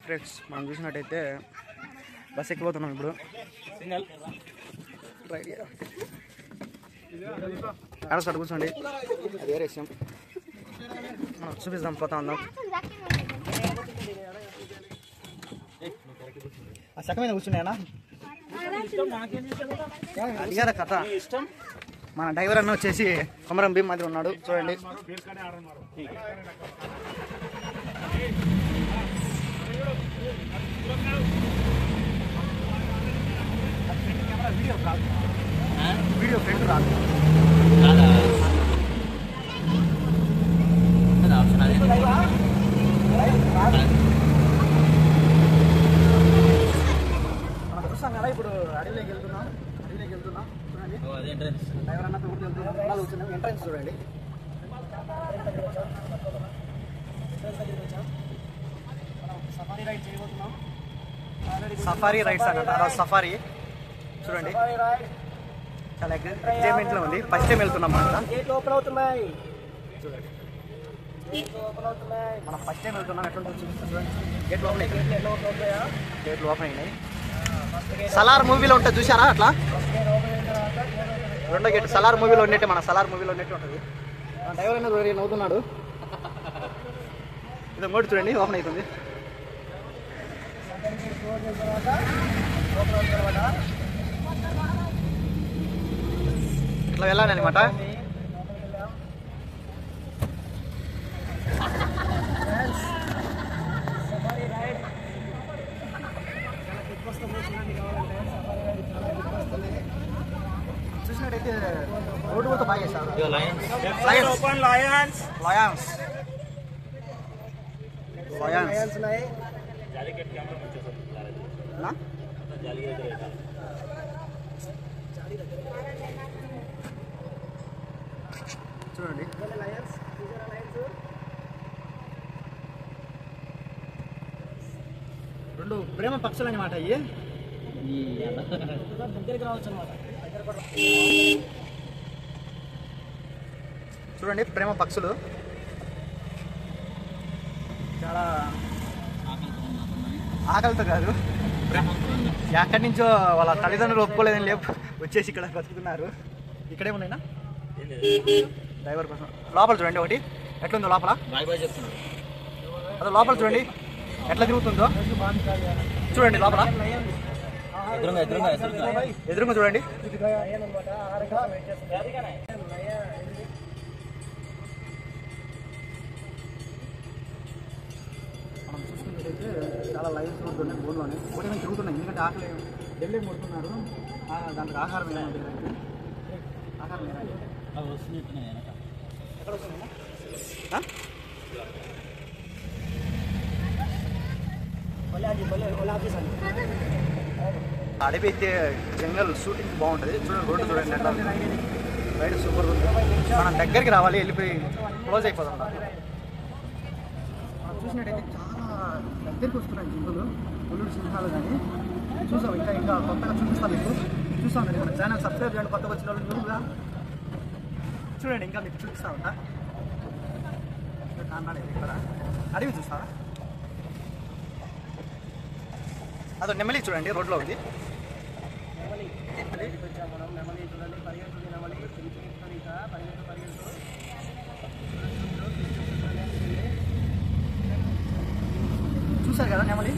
Friends మనం చూసినట్టయితే bus ఎక్కిపోతున్నాం ఇప్పుడు. ఆడసారి కూర్చోండి, అది వేరే విషయం. మనం చూపిస్తాం, పోతా ఉందాం. ఆ చక్క మీద కూర్చున్నాయనా, అది కదా కథ. మన డ్రైవర్ అన్న వచ్చేసి కొమరం భీమ్ మాదిరి ఉన్నాడు, చూడండి. వీడియో ఫ్రెండ్ రాదు. మనం చూస్తాం కదా, ఇప్పుడు అడవిలోకి వెళ్తున్నాం. చూడండి, డ్రైవర్ అన్న కూర్చున్నాం. ఎంట్రన్స్ చూడండి. సఫారీ రైడ్ చేయబోతున్నాం. సఫారీ రైడ్స్ అన్నమాట. సఫారీ చూడండి, చాలా ఎంజాయ్మెంట్లో ఉంది. ఫస్ట్ టైం వెళ్తున్నాం అన్నమాట. చూడండి, మనం ఫస్ట్ టైం వెళ్తున్నాం. ఎట్లా చూపిస్తాం చూడండి. గేట్ ఓపెన్ అయినాయి. సలార్ మూవీలో ఉంటుంది చూసారా, అట్లా రెండో గేట్ సలార్ మూవీలో ఉన్నట్టే, మన సలార్ మూవీలో ఉన్నట్టు ఉంటుంది. డ్రైవర్ అనేది నవ్వుతున్నాడు. ఇది మోటి చూడండి, ఓపెన్ అవుతుంది. ఇట్లా వెళ్ళాలి అనమాట. చూసినట్టయితే రోడ్డు కూడా బాగా చేశారు. చూడండి, రెండు ప్రేమ పక్షులు అనమాట. ఇవి దగ్గరికి రావచ్చు అనమాట. చూడండి, ప్రేమ పక్షులు చాలా ఆకలితో కాదు, ఎక్కడి నుంచో వాళ్ళ తల్లిదండ్రులు ఒప్పుకోలేదని లేపు వచ్చేసి ఇక్కడ బతుకుతున్నారు. ఇక్కడే ఉన్నాయినా డ్రైవర్ కోసం. లోపల చూడండి ఒకటి ఎట్లుందో, లోపల అదే లోపల చూడండి ఎట్లా తిరుగుతుందో చూడండి. లోపల ఎదురుగా చూడండి. మనం చూసుకున్నట్టయితే చాలా లైన్స్ ఉంటున్నాయి బోన్లోనే, ఒకటి తిరుగుతున్నాయి. ఎందుకంటే ఆకలి ఢిల్లీ కొడుతున్నారు. దాంట్లో ఆహారం ఏమంటుంది, ఆహారం ఎక్కడ వస్తున్నాయా? అడవి అయితే జంగల్ షూటింగ్ బాగుంటుంది. చూడండి, రోడ్డు చూడండి ఎట్లా రైడ్ సూపర్ ఉంది. మనం దగ్గరికి రావాలి, వెళ్ళిపోయి క్లోజ్ అయిపోతాం. మనం చూసినట్టయితే చాలా దగ్గరికి వస్తున్నాయి జింకలు, పులుడు సింహాలు. కానీ చూసాం, ఇంకా కొత్తగా చూపిస్తాం మీకు. చూసాం మీరు మన ఛానల్ సబ్స్క్రైబ్ చేయండి. కొత్తగా వచ్చిన వాళ్ళు చూడగా చూడండి, ఇంకా మీకు చూపిస్తా ఉంటా. ఇక్కడ అడవి చూస్తారా, అదో నెమలి చూడండి రోడ్లో ఉంది. చూసారు కదా నెమలి,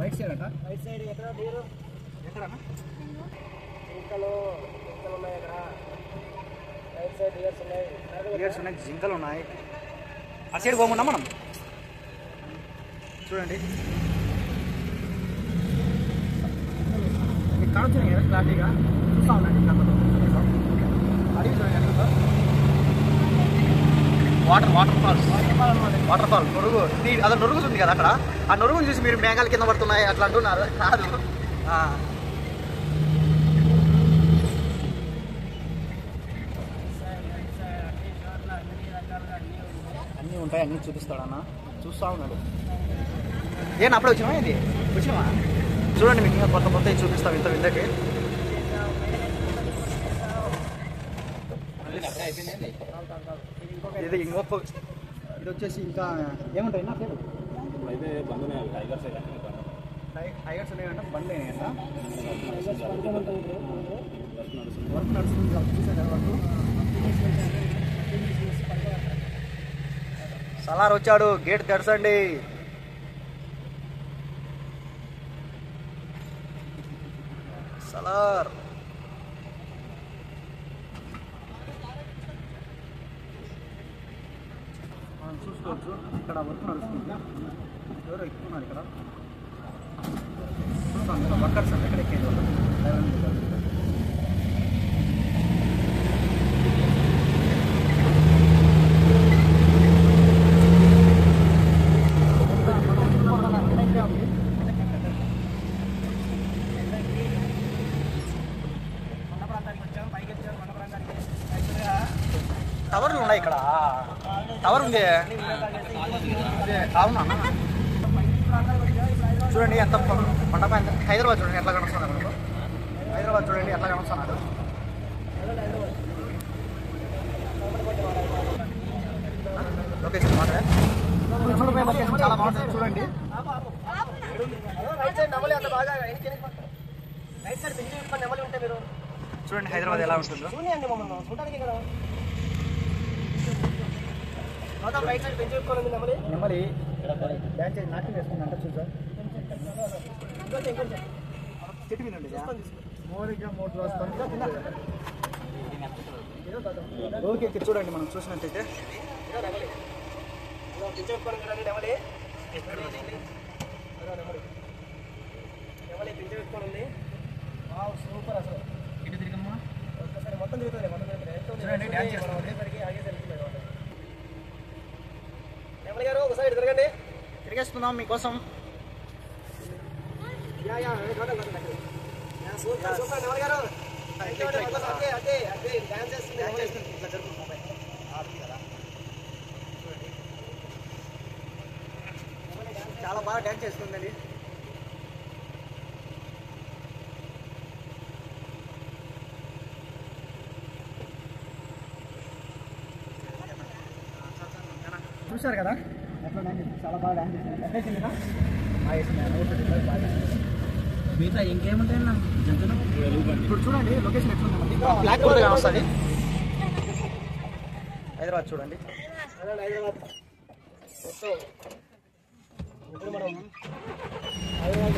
రైట్ సైడ్ అంట. రైట్ సైడ్ ఎక్కడన్నా ఇయర్స్ ఉన్నాయి, జింకలు ఉన్నాయి. ఆ సైడ్ పోకుండా మనం చూడండి, మీకు కావచ్చు కదా క్లారిటీగా చూస్తూ ఉండండి. అడిగి చూడండి, వాటర్ ఫాల్ నొరుగు. అదే నొరుగు ఉంది కదా అక్కడ, ఆ నొరుగును చూసి మీరు మేఘాల కింద పడుతున్నాయి అట్లా అంటున్నారు. కాదు, అన్నీ ఉంటాయి, అన్నీ చూపిస్తాడన్న. చూస్తూ ఉన్నాడు. ఏనా అప్పుడే వచ్చినావా, ఏంటి వచ్చినావా? చూడండి, మీకు ఇంకా కొత్త కొత్త చూపిస్తాం ఇంత విందకి. ఇది ఇంకొక ఇది వచ్చేసి ఇంకా ఏముంటాయి నా పేరు టైగర్స్ ఉన్నాయంట, బండ్లు అయినాయంట. వర్క్ నడుస్తుంది, చూసారు వర్క్. సలార్ వచ్చాడు, గేట్ తెరచండి. సలార్ మనం చూసుకోవచ్చు, ఇక్కడ వర్క్ నడుస్తుంది. ఎవరో ఎక్కుతున్నారు ఇక్కడ, చూస్తాం కదా వర్కర్స్ అంటే ఇక్కడ ఎక్కేది వాళ్ళు. టవర్లు ఉన్నాయి ఇక్కడ, టవర్ ఉంది. అవునా చూడండి ఎంత మండపం, ఎంత హైదరాబాద్ చూడండి ఎట్లా కనొస్తున్నారు మనకు. హైదరాబాద్ చూడండి ఎట్లా కనొస్తున్నారు. లొకేషన్ మాత్రమే లొకేషన్ చాలా బాగుంటుంది చూడండి. చూడండి హైదరాబాద్ ఎలా ఉంటుందో. నెమలి డ్యాన్స్ నాట్యం వేసుకుందంట చూసా. చెట్టు మీద ఓకే చూడండి మనం చూసినట్టయితే సూపర్ అసలు. ఇటు తిరిగమ్మా, మొత్తం తిరుగుతుంది, చూడండి డ్యాన్స్ చేస్తుంది. గారు ఒకసారి తిరగండి, తిరిగేస్తున్నాం మీకోసం. చాలా బాగా డ్యాన్స్ చేస్తుందండి. చూశారు కదా ఎట్లా డ్యాన్స్ చేస్తుంది, చాలా బాగా డ్యాన్స్ చేస్తుంది. ఎట్లేసింది మిగతా ఇంకేముంటాయన్నా జంతువులు. ఇప్పుడు చూడండి లొకేషన్ ఎట్లుంది, బ్లాక్ బోర్డ్ వస్తుంది. హైదరాబాద్ చూడండి, హైదరాబాద్ ఇప్పుడు మనం హైదరాబాద్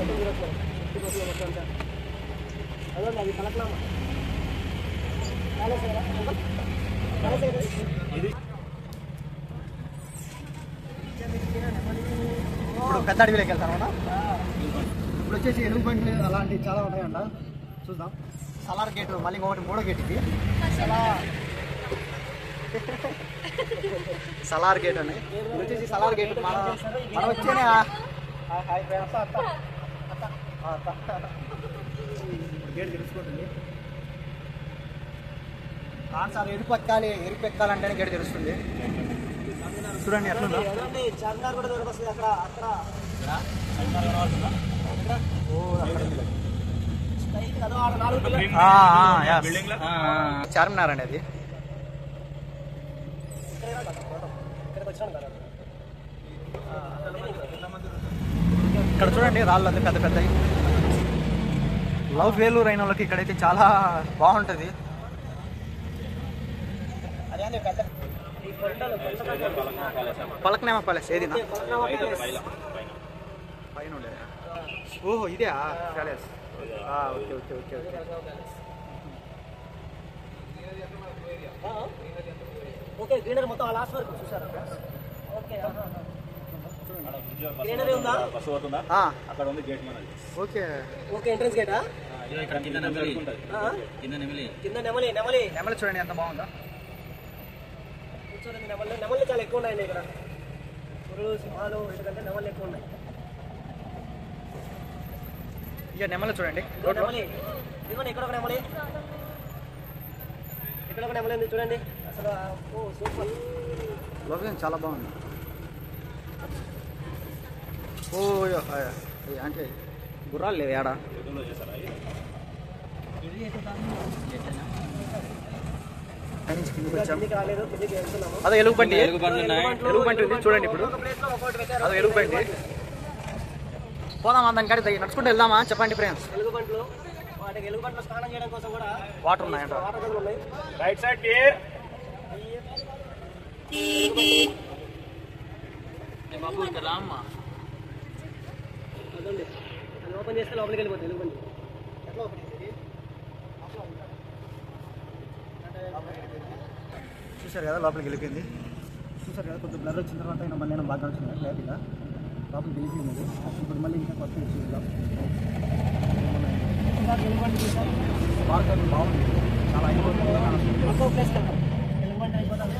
అదే అది కలకలామా ఇది. ఇప్పుడు పెద్ద అడవిలోకి వెళ్తాను అన్న. ఇప్పుడు వచ్చేసి ఎలుగు బండ్లు అలాంటివి చాలా ఉంటాయంట, చూద్దాం. సలార్ గేటు మళ్ళీ ఇంకొకటి మూడో గేట్ ఇది సలార్ గేట్ అని. ఇప్పుడు వచ్చేసి సలార్ గేట్ మనం వచ్చేనే గేట్ తెలుసుకుంటుంది. సార్ ఎరుపు ఎక్కాలంటేనే గేట్ తెలుస్తుంది. చూడండి ఎట్లుందో. చార్మినార్ కూడా దొరకొస్తుంది అక్కడ, అక్కడ చార్మినార్ అండి అది. ఇక్కడ చూడండి రాళ్ళు అది పెద్ద పెద్దవి. లవ్ వేలూరు అయిన వాళ్ళకి ఇక్కడైతే చాలా బాగుంటుంది. పలక్నామా ప్యాలెస్ ఏది పైన ఉండేది. ఓహో ఇదే palace. Okay okay okay okay. Okay greenery మొత్తం లాస్ట్ వరకు చూసారా? ఓకే గ్రీనరీ ఉందా? అక్కడ ఉంది గేట్ మనది. ఓకే ఓకే ఎంట్రన్స్ గేటా? కింద నెమలి, కింద నెమలి. నెమలి చూడండి ఎంత బాగుందా. చూడండి నెమళ్ళు చాలా ఎక్కువ ఉన్నాయండి ఇక్కడ. పురులు, సింహాలు ఎందుకంటే నెమళ్ళు ఎక్కువ ఉన్నాయి. ఇక నెమలి చూడండి, నెమలి ఇదిగోండి. ఇక్కడ ఒక నెమలి, ఇక్కడ ఒక నెమలి ఉంది చూడండి. అసలు ఓ సూపర్ లొకేషన్ చాలా బాగుంది. ఓ అంటే గుర్రాలు లేవు ఏడా. అదే ఎలుగుబంటి ఉంది చూడండి. ఇప్పుడు అదే ఎలుగుబంటి. పోదామా దానికాడికి నడుచుకుంటూ వెళ్దామా చెప్పండి ఫ్రెండ్స్. ఎలుగుబంట్లు వాటికి ఎలుగుబంట్లు స్నానం చేయడం కోసం కూడా వాటర్ ఉన్నాయంట. వాటర్ గదులు ఉన్నాయి. Right side clear. బాబు ఇక్కడ రామ్మా. అదండి అది ఓపెన్ చేస్తే లోపలికి వెళ్ళిపోతుంది ఎలుగుబంటి. ఎట్లా ఓపెన్ చేసేది? చూసారు కదా లోపలికి వెళ్ళిపోయింది. చూసారు కదా కొంచెం బ్లర్ వచ్చిన తర్వాత అయినా మళ్ళీ బాగా వచ్చింది క్లారిటీగా లోపలికి వెళ్ళిపోయింది. ఇప్పుడు మళ్ళీ ఇంకా కొత్త చూద్దాం. బాగుంది చాలా అయిపోతుంది. ఎలుగుబంటి అయిపోతుంది.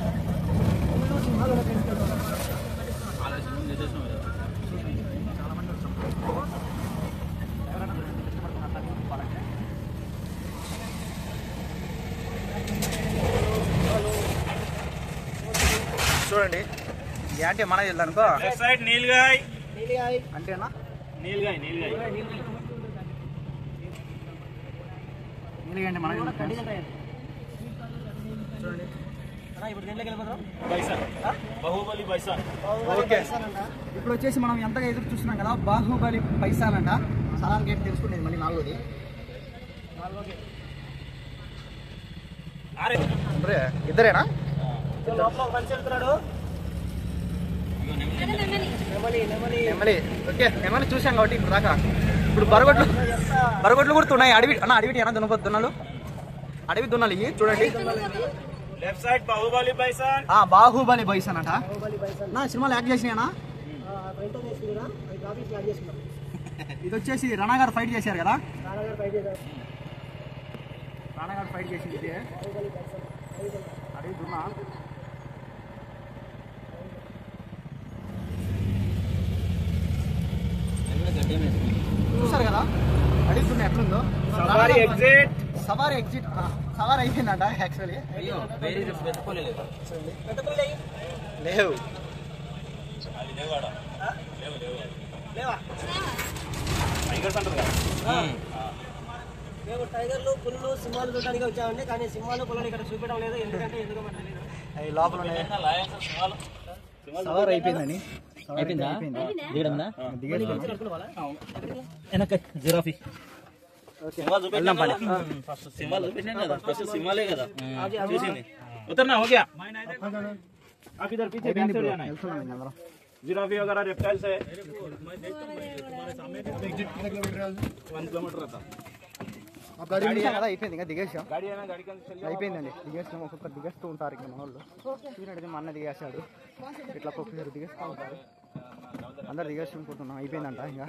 చూడండి ఏంటి మనది వెళ్ళానుకో సైడ్ నీల్గాయ్ అంటేనా నీల్గాయ్ నీళ్ళగండి మనది చూడండి ఇప్పుడు దీంట్లోకి వెళ్ళిపోతాం. Bison Baahubali bison. ఓకే ఇప్పుడు వచ్చేసి మనం ఎంతగా ఎదురు చూస్తున్నాం కదా బాహుబలి పైసాలంట. సలాన్ గేట్ తెలుసుకునేది మళ్ళీ నాలుగోది. ఇద్దరేనా? లోపల ఒక మనిషి వెళ్తున్నాడు. నెమలి. ఓకే నెమలి చూసాం కాబట్టి ఇప్పుడు దాకా. ఇప్పుడు బరగొడ్లు కూడా ఉన్నాయి. అడవి ఏనా దున్నలు అడవి దున్నలు ఇవి చూడండి. Left side Baahubali bison. Baahubali bison అంట. నా సినిమాలో యాక్ట్ చేసినాయనా? ఇది వచ్చేసి రాణా గారు ఫైట్ చేశారు కదా. రాణా గారు ఫైట్ చేసింది ఇదే అడవి దున్న. చూసారు కదా అడవి దున్న ఎట్లుందో. సవారీ ఎగ్జిట్. సవారీ అయిపోయిందంట యాక్చువల్లీ. లేవు మేము టైగర్లు పులులు సింహాలు చూడడానికి వచ్చామండి. కానీ సింహాలు పులులు ఇక్కడ చూపించడం లేదు. ఎందుకంటే ఎందుకో మనకు తెలియదు. అవి లోపల సవారీ అయిపోయిందని. జిరాఫీ సింహాలే కదా చూసింది. उतरना हो गया. आप इधर पीछे बैक से जाना है. जिराफी वगैरह रेप्टाइल्स है. 1 किलोमीटर रहता. అయిపోయింది ఇంకా దిగేసాం. गाड़ी है ना गाड़ी का అయిపోయిందండి దిగేసాం. ఒక్కొక్కరు దిగేస్తూ ఉంటారు ఇంకా మన వాళ్ళు. చూడండి మా అన్న దిగేసాడు. ఇట్లా ఒక్కొక్కరు దిగేస్తూ ఉంటారు. అందరు దిగేసుకుంటున్నాం. అయిపోయిందంట ఇంకా